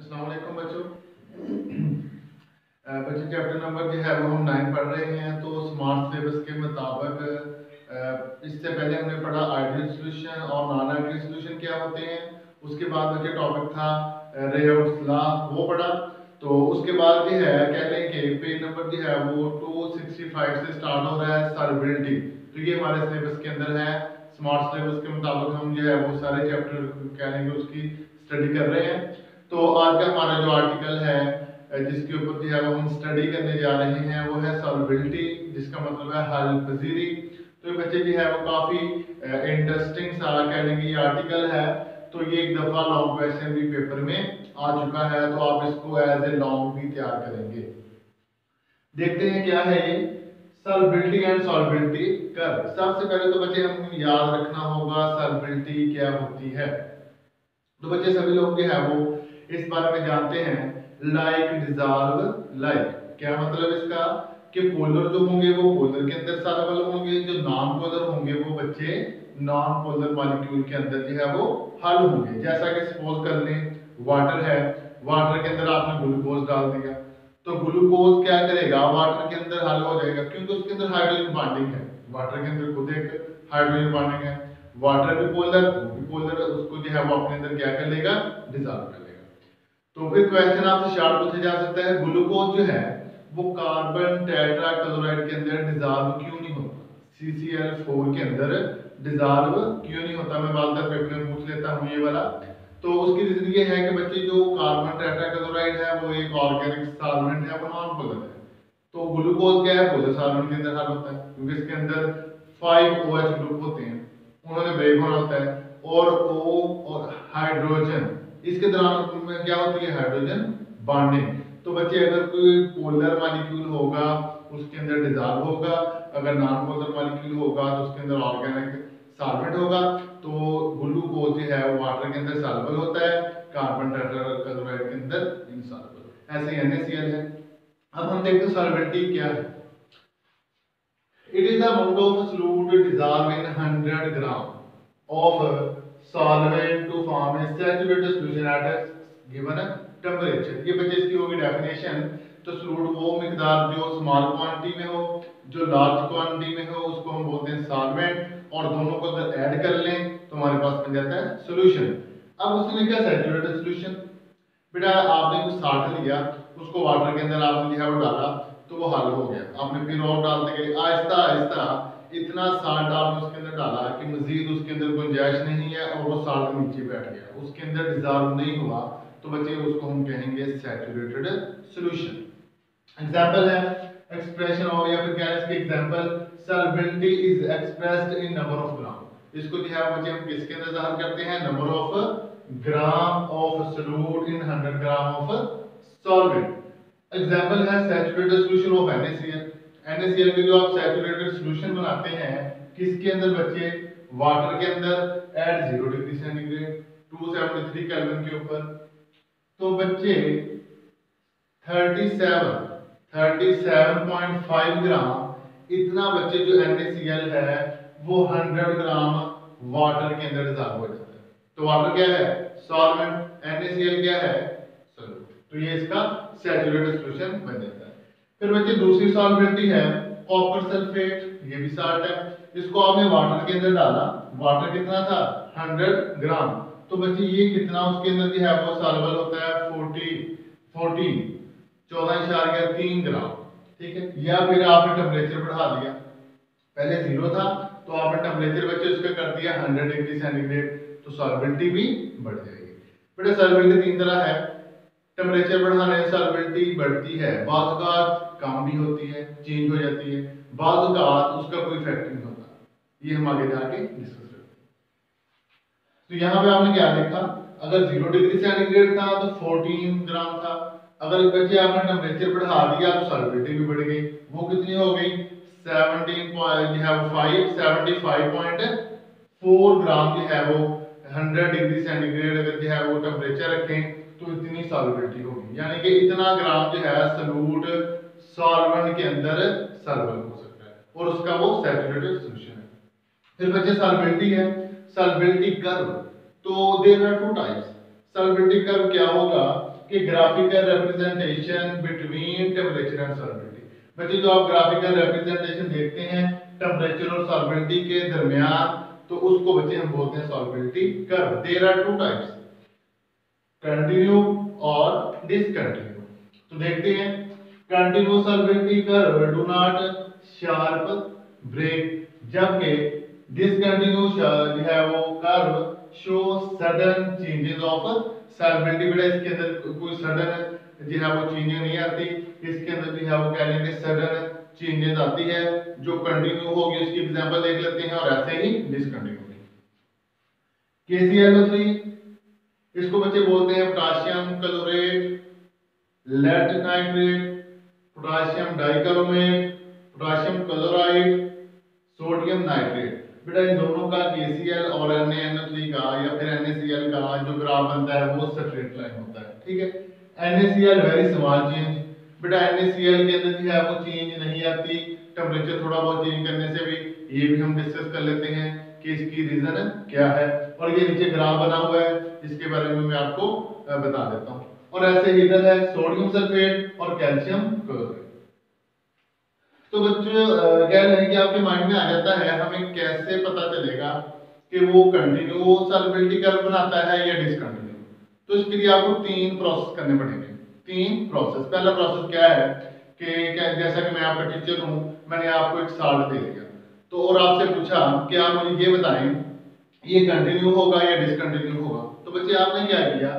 अस्सलाम वालेकुम बच्चों। बच्चे चैप्टर नंबर जो है वो हम 9 पढ़ रहे हैं। तो स्मार्ट सिलेबस के मुताबिक इससे पहले हमने पढ़ा आइडियल सॉल्यूशन और नॉन आइडियल सॉल्यूशन क्या होते हैं। उसके बाद बच्चे टॉपिक था रेयआउट लॉ, वो पढ़ा। तो उसके बाद जो है कह लें कि पेज नंबर जो है वो 265 से स्टार्ट हो रहा है सॉल्वेबिलिटी। तो ये हमारे सिलेबस के अंदर है। स्मार्ट सिलेबस के मुताबिक हम जो है वो सारे चैप्टर कह लेंगे उसकी स्टडी कर रहे हैं। तो आज का हमारा जो आर्टिकल है जिसके ऊपर जो है वो हम स्टडी करने जा रहे हैं वो है सॉल्वेबिलिटी, जिसका मतलब है हल पजीरी। तो ये बच्चे जो है वो काफी इंटरेस्टिंग सा कह लेंगे ये आर्टिकल है। तो ये एक दफा लॉन्ग क्वेश्चन भी पेपर में आ चुका है, तो आप इसको एज ए लॉन्ग भी तैयार करेंगे। देखते हैं क्या है ये सॉल्वेबिलिटी एंड सॉल्वेबिलिटी कर्व। सबसे पहले तो बच्चे हमको याद रखना होगा सॉल्वेबिलिटी क्या होती है। तो बच्चे सभी लोग जो है वो इस बारे में जानते हैं, लाइक डिसॉल्व लाइक। क्या मतलब इसका कि पोलर जो होंगे वो पोलर के अंदर सॉल्वेबल होंगे, जो नॉन पोलर होंगे वो बच्चे नॉन पोलर मॉलिक्यूल के अंदर जो है वो हल होंगे। जैसा कि सपोज कर लें वाटर है, वाटर के अंदर आपने ग्लूकोज डाल दिया, तो ग्लूकोज क्या करेगा, वाटर के अंदर हल हो जाएगा क्योंकि उसके अंदर हाइड्रोजन बॉन्डिंग है। वाटर के अंदर खुद एक हाइड्रोजन बॉन्डिंग है, वाटर भी पोलर वो भी पोलर, उसको जो है वो अपने अंदर क्या कर लेगा, डिसॉल्व कर लेगा। तो फिर क्वेश्चन आपसे शार्ट पूछा जा सकता है ग्लूकोज जो है वो कार्बन टेट्राक्लोराइड के अंदर डिसॉल्व क्यों नहीं होता, CCl4 के अंदर डिसॉल्व क्यों नहीं होता। मैं बात पेपर में पूछ लेता हूँ ये वाला। तो उसकी रीजन ये है कि बच्चे जो कार्बन टेट्राक्लोराइड है वो एक ऑर्गेनिक सॉल्वेंट है, वो नॉन पोलर है। तो ग्लूकोज क्या है, पोलर सॉल्वेंट के अंदर हल होता है क्योंकि इसके अंदर 5 OH ग्रुप होते हैं, उन्होंने ब्रेक होना होता है। और O और हाइड्रोजन, इसके दौरान में क्या होती है, हाइड्रोजन बॉन्डिंग। तो बच्चे अगर कोई पोलर मॉलिक्यूल होगा उसके अंदर डिसॉल्व होगा, अगर नॉन पोलर मॉलिक्यूल होगा तो उसके अंदर ऑर्गेनिक सॉल्वेंट होगा। तो ग्लूकोज जो है वाटर के अंदर सॉल्वेबल होता है, कार्बन टेट्राक्लोराइड के अंदर इनसॉल्वेबल। ऐसे NaCl है। अब हम देखते हैं सॉल्वेबिलिटी क्या है। It is the amount of solute dissolved in 100 gram of solvent to form a saturated solution at a given temperature। ये बच्चे इसकी होगी डेफिनेशन। तो सोलूट वो मिकदार जो स्मॉल क्वांटिटी में हो, जो लार्ज क्वांटिटी में हो, उसको हम बोलते हैं सॉल्वेंट, और दोनों को अगर ऐड कर लें तो हमारे पास बन जाता है सॉल्यूशन। अब उसने क्या सैचुरेटेड सॉल्यूशन, बेटा आपने कुछ साल्ट लिया, उसको वाटर के अंदर आपने जो है वो डाला तो वो हल हो गया। आपने फिर और डालते गए आहिस्ता आहिस्ता, इतना साल्ट आपने उसके अंदर डाला कि मजीद उसके अंदर गुंजाइश नहीं है और वो साल्ट नीचे बैठ गया, उसके अंदर डिसॉल्व नहीं हुआ, तो बच्चे उसको हम कहेंगे सैचुरेटेड सॉल्यूशन। एग्जांपल है एक्सप्रेशन हो, या फिर क्या है इसके example, solvability is expressed in number of gram. इसको जो है बच्चे हम किसके अंदर ज़ाहिर करते हैं, number of gram of solute in 100 gram of solvent. Example है saturated solution of NaCl। NaCl के जो आप सैचुरेटेड सॉल्यूशन बनाते हैं किसके अंदर बच्चे, वाटर के अंदर एट 0 डिग्री सेंटीग्रेड 273 केल्विन के ऊपर। तो बच्चे 37.5 ग्राम इतना बच्चे जो NaCl है वो 100 ग्राम वाटर के अंदर डिसॉल्व हो जाता है। तो वाटर क्या है, सॉल्वेंट, NaCl क्या है, सॉल्यूट। तो ये इसका सैचुरेटेड सॉल्यूशन बन जाता है। फिर बच्चे दूसरी सॉल्वेबिलिटी है कॉपर सल्फेट, ये भी साल्ट है। इसको आपने वाटर के अंदर डाला, वाटर कितना था 100 ग्राम, तो बच्चे ये कितना उसके अंदर जो है वो सॉल्वेबल होता है 14.3 ग्राम, ठीक है। या फिर आपने टेम्परेचर बढ़ा दिया, पहले 0 था तो आपने टेम्परेचर बच्चे उसका कर दिया 100 डिग्री सेंटीग्रेड, तो सॉल्वेबिलिटी भी बढ़ जाएगी। बेटा सॉल्वेबिलिटी तीन तरह है, टेम्परेचर बढ़ाने से सॉल्वेबिलिटी बढ़ती है, बाद औक़ात कम भी होती है, चेंज हो जाती है, बाद औक़ात उसका कोई इफेक्ट नहीं होता। ये हम आगे जाके डिस्कस करते हैं। तो यहाँ पे आपने क्या देखा, अगर 0 डिग्री सेंटीग्रेड था तो 14 ग्राम था, अगर बच्चे आपने टेम्परेचर बढ़ा दिया तो सॉल्वेबिलिटी भी बढ़ गई। वो कितनी हो गई 75.4 ग्राम जो है वो 100 डिग्री सेंटीग्रेड अगर जो है वो टेम्परेचर रखें तो इतनी सॉल्वेबिलिटी होगी, यानी कि इतना ग्राम जो है सॉल्यूट सॉल्वेंट के अंदर सॉल्वेबल हो सकता है और उसका वो सैचुरेटेड सॉल्यूशन है। फिर बच्चे सॉल्वेबिलिटी है, सॉल्वेबिलिटी कर्व। तो there are two types. Solvability curve क्या होगा कि graphical representation between temperature and solubility. बच्चे जो आप ग्राफिकल रिप्रेजेंटेशन देखते हैं टेम्परेचर और सॉल्युबिलिटी के दरमियान, तो उसको बच्चे हम बोलते हैं solubility curve. There are two types, continue और डिसकंटिन्यू। तो देखते हैं, continue solubility curve do not sharp break, जबकि डिसकंटिन्यू जो है वो curve show sudden changes of solubility. बेटा इसके अंदर कोई सडन जो है वो चेंजेस नहीं आती, इसके अंदर जो है वो कह लेंगे सडन चेंजेस आती है। जो कंटिन्यू होगी उसकी एग्जांपल देख लेते हैं, और ऐसे ही डिसकंटिन्यू की। KClO3 इसको बच्चे बोलते हैं potassium chlorate, lead nitrate, potassium dichromate, potassium chloride, sodium nitrate. बेटा इन दोनों का KCl और NaNO3 का या फिर NaCl का जो ग्राफ बनता है वो स्ट्रेट लाइन होता है, ठीक है। NaCl वेरी स्मॉल चेंज, बेटा NaCl के अंदर जो है वो चेंज नहीं आती, टेम्परेचर थोड़ा बहुत चेंज करने से भी, ये भी हम डिस्कस कर लेते हैं कि इसकी रीजन क्या है। और ये नीचे ग्राफ बना हुआ है जिसके बारे में मैं आपको बता देता हूँ। और ऐसे ही इधर है सोडियम सल्फेट और कैल्शियम क्लोराइड। तो बच्चों कह रहे हैं कि आपके माइंड में आ जाता है हमें कैसे पता चलेगा कि वो कंटिन्यू सॉल्युबिलिटी कर्व बनाता है या डिसकंटिन्यू। तो इसके लिए आपको तीन प्रोसेस करने पड़ेंगे, तीन प्रोसेस। पहला प्रोसेस क्या है कि जैसा कि मैं आपका टीचर हूं, मैंने आपको एक साल्ट दे दिया तो और आपसे पूछा कि आप मुझे ये बताएं ये कंटिन्यू होगा या डिसकंटिन्यू होगा। तो बच्चे आपने क्या किया,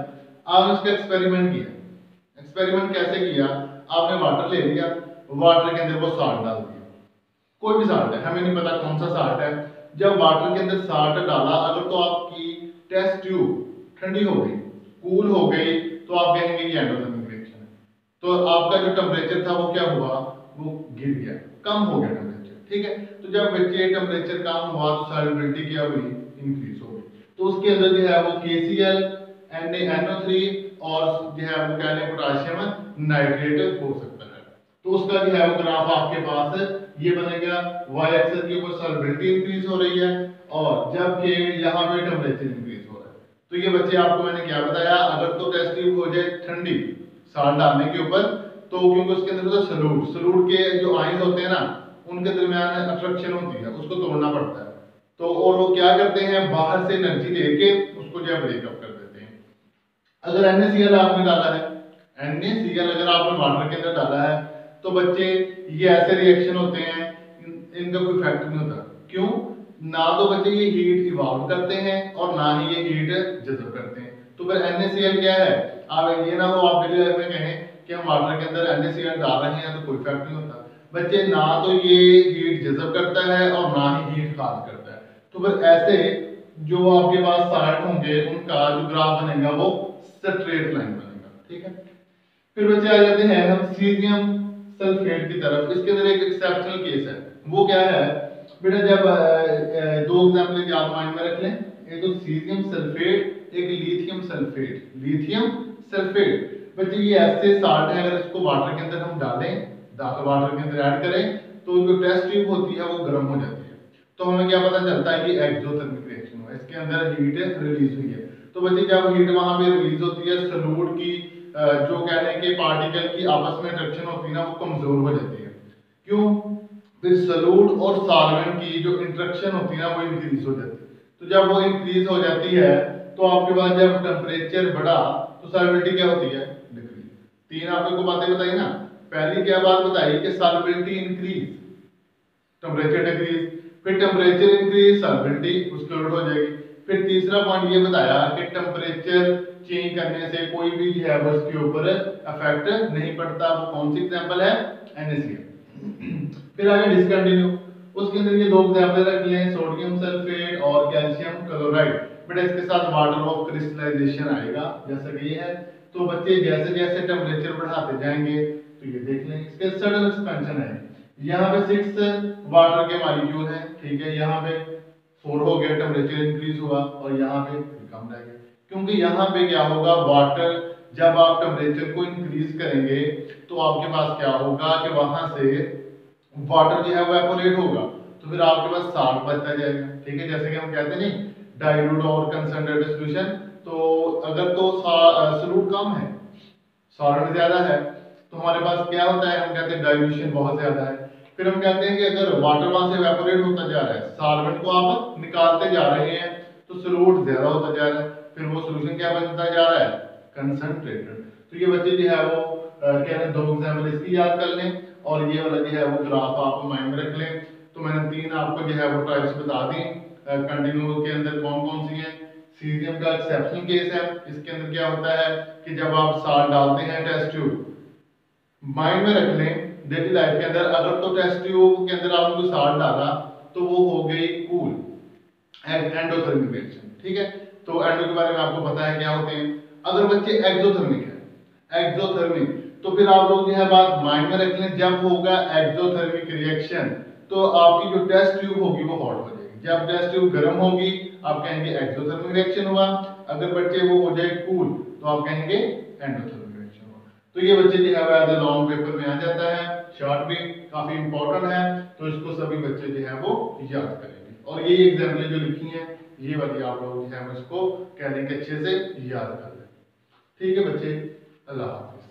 आपने उसका एक्सपेरिमेंट किया। एक्सपेरिमेंट कैसे किया, आपने वाटर ले लिया, वाटर के अंदर वो साल्ट डाल दिया, कोई भी साल्ट है, हमें नहीं पता कौन सा साल्ट है। जब वाटर के अंदर साल्ट डाला, अगर तो आपकी टेस्ट ट्यूब ठंडी हो गई, कूल हो गई, तो आप कहेंगे ये एंडोथर्मिक रिएक्शन है। तो आपका जो टेम्परेचर था वो क्या हुआ, वो गिर गया, कम हो गया टेम्परेचर, ठीक है। तो जब बच्चे टेम्परेचर कम हुआ तो सॉल्युबिलिटी क्या हुई, इंक्रीज हो गई। तो उसके अंदर जो है वो KCl, NaNO3 और जो है वो क्या है पोटाशियम नाइट्रेट हो सकता है। तो उसका जो है वो ग्राफ आपके पास ये बनेगा, y एक्सिस के ऊपर सॉल्युबिलिटी इंक्रीज हो रही है और जबकि यहाँ पे टेम्परेचर इंक्रीज हो रहा है। तो ये बच्चे आपको मैंने क्या बताया, अगर तो टेस्ट ट्यूब हो जाए ठंडी साल्ट डालने के ऊपर, तो क्योंकि उसके अंदर होता है सलूट के जो आयंस होते हैं ना, उनके दरमियान अट्रैक्शन होती है, उसको तोड़ना पड़ता है। तो और वो क्या करते हैं, बाहर से एनर्जी लेके उसको जो है ब्रेकअप कर देते हैं। अगर NaCl आपने डाला है, NaCl अगर आपने वाटर के अंदर डाला है, तो बच्चे ये ऐसे रिएक्शन होते हैं, इनका कोई इफेक्ट नहीं होता। क्यों, ना तो बच्चे ये हीट इवॉल्व करते हैं और ना ही ये हीट जज़ब करते हैं। तो फिर NaCl क्या है, आप ये ना हो आप डेली लाइफ में कहें कि हम वाटर के अंदर NaCl डाल रहे हैं तो कोई इफेक्ट नहीं होता। बच्चे ना तो ये हीट जज़ब करता है और ना ही हीट खारिज करता है। तो फिर ऐसे जो आपके पास साल्ट होंगे उनका जो ग्राफ बनेगा वो स्ट्रेट लाइन बनेगा, ठीक है। फिर बच्चे आ जाते हैं हम सीजियम सल्फेट की तरफ। इसके अंदर एक एक्सेप्शनल केस है, वो क्या है बेटा, जब दो एग्जांपल याद माइंड में रख लें, एक तो सीजियम सल्फेट, एक लिथियम सल्फेट। लिथियम सल्फेट बच्चे ये ऐसे साल्ट है, अगर इसको वाटर के अंदर हम डालें, वाटर के अंदर ऐड करें, तो जो टेस्ट ट्यूब होती है वो गर्म हो जाती है। तो हमें क्या पता चलता है कि एक्सोथर्मिक रिएक्शन हुआ, इसके अंदर हीट रिलीज हुई है। तो बच्चे जब हीट वहां पे रिलीज होती है, सलूट की जो कह रहे हैं कि पार्टिकल की आपस में इंटरेक्शन होती है ना, वो कमजोर हो जाती है। क्यों, फिर सलूट और सॉल्वेंट की जो इंटरेक्शन होती है ना वो इंक्रीज हो जाती है। तो जब वो इंक्रीज हो जाती है तो आपके पास जब टेम्परेचर बढ़ा तो सॉल्युबिलिटी क्या होती है, डिक्रीज। तीन आपको बातें बताई ना, पहली क्या बात बताई कि सॉल्युबिलिटी इंक्रीज, टेम्परेचर डिक्रीज, फिर टेम्परेचर इंक्रीज सॉल्युबिलिटी उसके उलट हो जाएगी। फिर तीसरा पॉइंट ये बताया कि टेम्परेचर चेंज करने से कोई भी जो है वो इसके ऊपर इफेक्ट नहीं पड़ता। वो कौन सी एग्जांपल है, NaCl। फिर आगे डिसकंटिन्यू, उसके अंदर ये दो एग्जांपल रख लें, सोडियम सल्फेट और कैल्शियम क्लोराइड। बट इसके साथ वाटर ऑफ क्रिस्टलाइजेशन आएगा जैसा कि ये है। तो बच्चे जैसे जैसे टेम्परेचर बढ़ाते जाएंगे तो ये देख लें इसके सडन एक्सपेंशन है। यहाँ पे 6 वाटर के मॉलिक्यूल हैं, ठीक है, यहाँ पे 4 हो गया, टेम्परेचर इंक्रीज हुआ, और यहाँ पे कम रह गया। क्योंकि यहाँ पे क्या होगा, वाटर जब आप टेम्परेचर को इंक्रीज करेंगे तो आपके पास क्या होगा कि वहां से वाटर जो है वो एवपोरेट होगा, तो फिर आपके पास साल्ट बचता जाएगा, ठीक है। जैसे कि हम कहते हैं नहीं, डाइल्यूट और कंसंट्रेटेड सॉल्यूशन। तो अगर तो सॉल्यूट कम है सॉल्वेंट ज्यादा है तो हमारे पास क्या होता है, हम कहते हैं डाइल्यूशन बहुत ज्यादा है। फिर हम कहते हैं कि अगर वाटर वहां से इवेपोरेट होता जा रहा है, सॉल्वेंट को आप निकालते जा रहे हैं तो सॉल्यूट ज्यादा होता जा रहा है, फिर वो सॉल्यूशन क्या बनता जा रहा है, कंसंट्रेटेड। तो ये बच्चे जो है वो कह रहे हैं, दो एग्जाम्पल इसकी याद कर लें और ये वाला जो है वो ग्राफ आप माइंड में रख लें। तो मैंने तीन आपको जो है वो टाइप्स बता दी कंटिन्यू के अंदर कौन कौन सी हैं। सीजियम का एक्सेप्शनल केस है, इसके अंदर क्या होता है कि जब आप साल्ट डालते हैं टेस्ट ट्यूब, माइंड में रख लें डेली लाइफ के अंदर, अगर तो टेस्ट ट्यूब के अंदर आपने कोई साल्ट डाला तो वो हो गई कूल, एंडोथर्मिक रिएक्शन, ठीक है। तो एंडो के बारे में आपको पता है क्या होते हैं। अगर बच्चे एक्सोथर्मिक है, एक्सोथर्मिक, तो फिर आप लोग जो है बात माइंड में रख लें, जब होगा एक्सोथर्मिक रिएक्शन तो आपकी जो टेस्ट ट्यूब होगी वो हॉट हो जाएगी। जब टेस्ट ट्यूब गर्म होगी आप कहेंगे एक्सोथर्मिक रिएक्शन हुआ, अगर बच्चे वो हो जाए कूल तो आप कहेंगे एंडोथर्मिक रिएक्शन हुआ। तो ये बच्चे जो है एज ए लॉन्ग पेपर में आ जाता है, शॉर्ट भी काफी इंपॉर्टेंट है, तो इसको सभी बच्चे जो है वो याद करेंगे। और ये एग्जाम्पल जो लिखी है ये वाली आप लोग जो है इसको कह देंगे अच्छे से याद कर लें। ठीक है बच्चे, अल्लाह हाफिज।